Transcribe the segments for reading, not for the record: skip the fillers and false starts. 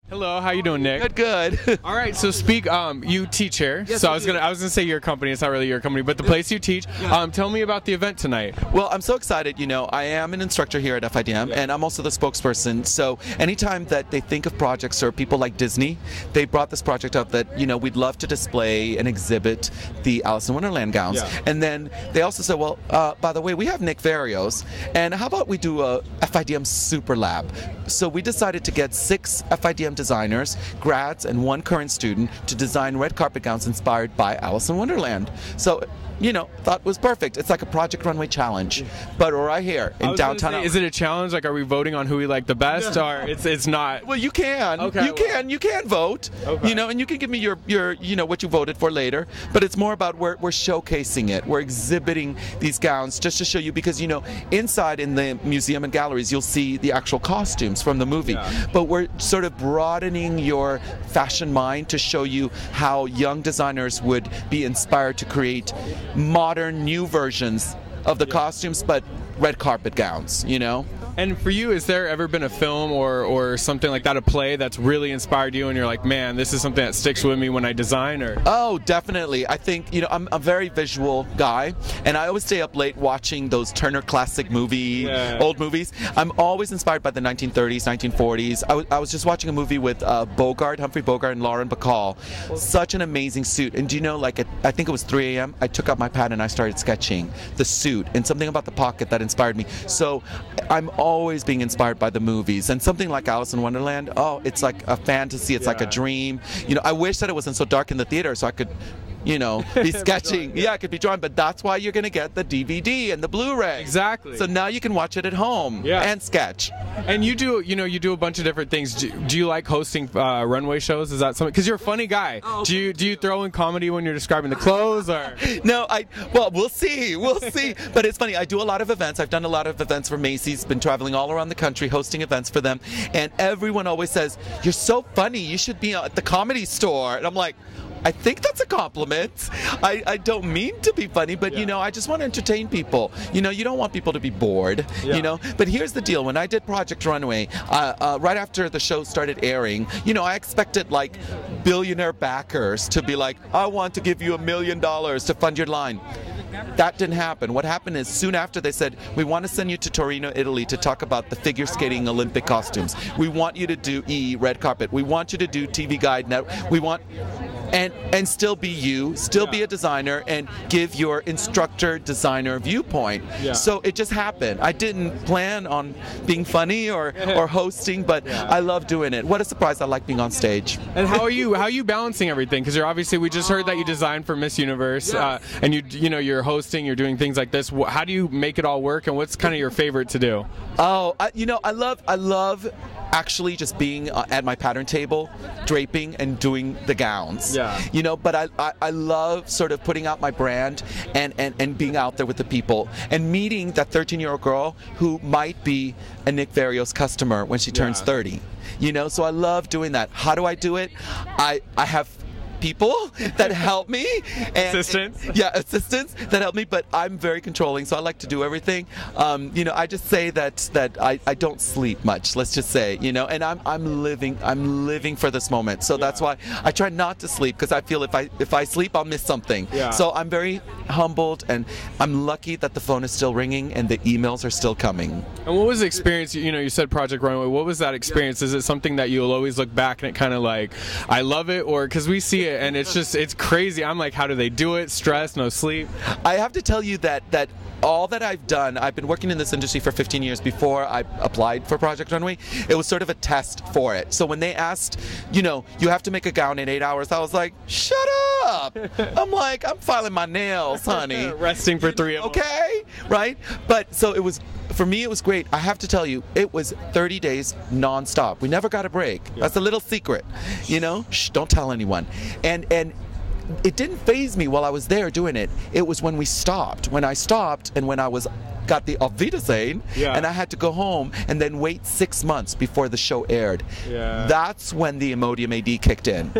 Hello, how you doing, Nick? Good. All right, so you teach here. Yes, so I I was gonna say your company. It's not really your company, but the place you teach. Tell me about the event tonight. Well, I'm so excited. You know, I am an instructor here at FIDM, and I'm also the spokesperson. So anytime that they think of projects or people like Disney, they brought this project up that, you know, we'd love to display and exhibit the Alice in Wonderland gowns. Yeah. And then they also said, well, by the way, we have Nick Verreos, and how about we do a FIDM Super Lab? So we decided to get 6 FIDM designers, grads, and 1 current student to design red carpet gowns inspired by Alice in Wonderland. So, you know, thought it was perfect. It's like a Project Runway challenge, but right here in downtown. Is it a challenge? Like, are we voting on who we like the best, or it's not? Well, you can. Okay, you can vote. Okay. You know, and you can give me your you know what you voted for later. But it's more about we're showcasing it. We're exhibiting these gowns just to show you, because you know inside in the museum and galleries you'll see the actual costumes from the movie. Yeah. But we're sort of broadening your fashion mind to show you how young designers would be inspired to create modern new versions of the costumes, but red carpet gowns, you know? And for you, has there ever been a film or something like that, a play that's really inspired you and you're like, man, this is something that sticks with me when I design? Or Oh, definitely. I think, you know, I'm a very visual guy, and I always stay up late watching those Turner Classic old movies. I'm always inspired by the 1930s, 1940s. I was just watching a movie with Humphrey Bogart and Lauren Bacall. Such an amazing suit. And do you know, like, I think it was 3 a.m., I took out my pad and I started sketching the suit and something about the pocket that inspired me. So I'm always being inspired by the movies, and something like Alice in Wonderland, oh, it's like a fantasy, it's like a dream. You know, I wish that it wasn't so dark in the theater so I could, you know, be sketching. Yeah, I could be drawing, but that's why you're going to get the DVD and the Blu-ray. Exactly. So now you can watch it at home and sketch. And you do a bunch of different things. Do you like hosting runway shows? Is that something? Because you're a funny guy. Do you throw in comedy when you're describing the clothes, or? No, well, we'll see. But it's funny. I do a lot of events. I've done a lot of events for Macy's. Been traveling all around the country hosting events for them, and everyone always says, "You're so funny. You should be at the Comedy Store." And I'm like, I think that's a compliment. I don't mean to be funny, but you know, I just want to entertain people. You know, you don't want people to be bored. You know, but here's the deal: when I did Project Runway, right after the show started airing, you know, I expected like billionaire backers to be like, "I want to give you $1 million to fund your line." That didn't happen. What happened is soon after they said, we want to send you to Torino, Italy to talk about the figure skating Olympic costumes. We want you to do red carpet. We want you to do TV Guide Network. We want and still be you, still be a designer, and give your instructor designer viewpoint. So it just happened. I didn't plan on being funny or hosting, but I love doing it. What a surprise. I like being on stage. And how are you balancing everything? Because you're obviously, we just heard that you designed for Miss Universe, and you know, you're hosting, you're doing things like this. How do you make it all work, and what's kind of your favorite to do? Oh, you know, I love actually just being at my pattern table, draping and doing the gowns. You know, but I love sort of putting out my brand and being out there with the people and meeting that 13-year-old girl who might be a Nick Verreos customer when she turns 30. You know, so I love doing that. How do I do it? I have people that help me, and assistants that help me, but I'm very controlling, so I like to do everything. You know, I just say that I don't sleep much, let's just say, you know, and I'm living for this moment, so that's why I try not to sleep, because I feel if I sleep I'll miss something. So I'm very humbled, and I'm lucky that the phone is still ringing and the emails are still coming. And what was the experience? You know, you said Project Runway. What was that experience? Is it something that you'll always look back and it kind of like, I love it, or because we see it and it's crazy. I'm like, how do they do it? Stress, no sleep. I have to tell you that all that I've done, I've been working in this industry for 15 years before I applied for Project Runway. It was sort of a test for it. So when they asked, you know, you have to make a gown in 8 hours, I was like, shut up. I'm like, I'm filing my nails, honey. Resting for 3 hours. Okay, right? But so it was, for me it was great. I have to tell you, it was 30 days non-stop. We never got a break. That's a little secret, you know? Shh, don't tell anyone. And it didn't faze me while I was there doing it. It was when we stopped. When I stopped and when I got the Auf Wiedersehen, and I had to go home and then wait 6 months before the show aired. That's when the Imodium AD kicked in.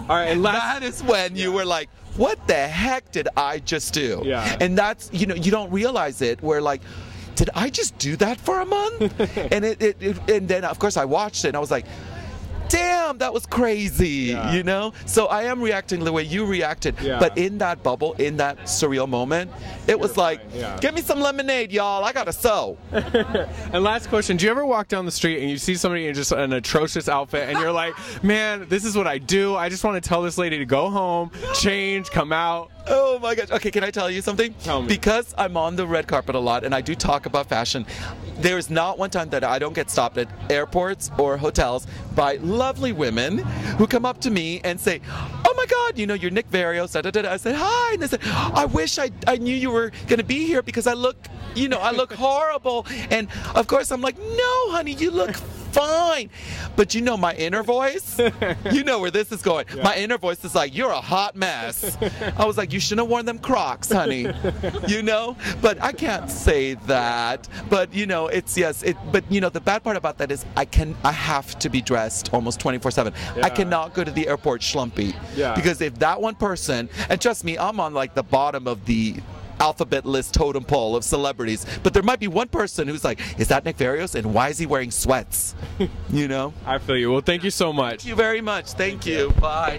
All right, and that is when you were like, what the heck did I just do? And that's, you know, you don't realize it. We're like, did I just do that for a month? And and then of course I watched it and I was like, damn, that was crazy, you know? So I am reacting the way you reacted, but in that bubble, in that surreal moment, it was like, give me some lemonade, y'all, I gotta sew. And last question, do you ever walk down the street and you see somebody in just an atrocious outfit and you're like, man, this is what I do, I just want to tell this lady to go home, change, come out? Oh my gosh. Okay, can I tell you something? Tell me. Because I'm on the red carpet a lot and I do talk about fashion, there is not one time that I don't get stopped at airports or hotels by lovely women who come up to me and say, oh my God, you know, you're Nick Verreos, da, da, da, da. I said, hi. And they said, I wish I knew you were going to be here because I look, you know, I look horrible. And of course I'm like, no, honey, you look fine. But you know my inner voice? You know where this is going. My inner voice is like, you're a hot mess. I was like, you shouldn't have worn them Crocs, honey. You know? But I can't say that. But you know, it's but you know, the bad part about that is I have to be dressed almost 24/7. I cannot go to the airport schlumpy. Because if that one person, and trust me, I'm on like the bottom of the alphabet list totem pole of celebrities, but there might be one person who's like, is that Nick Verreos and why is he wearing sweats? You know? I feel you. Well, thank you so much. Thank you very much. Thank you. Bye.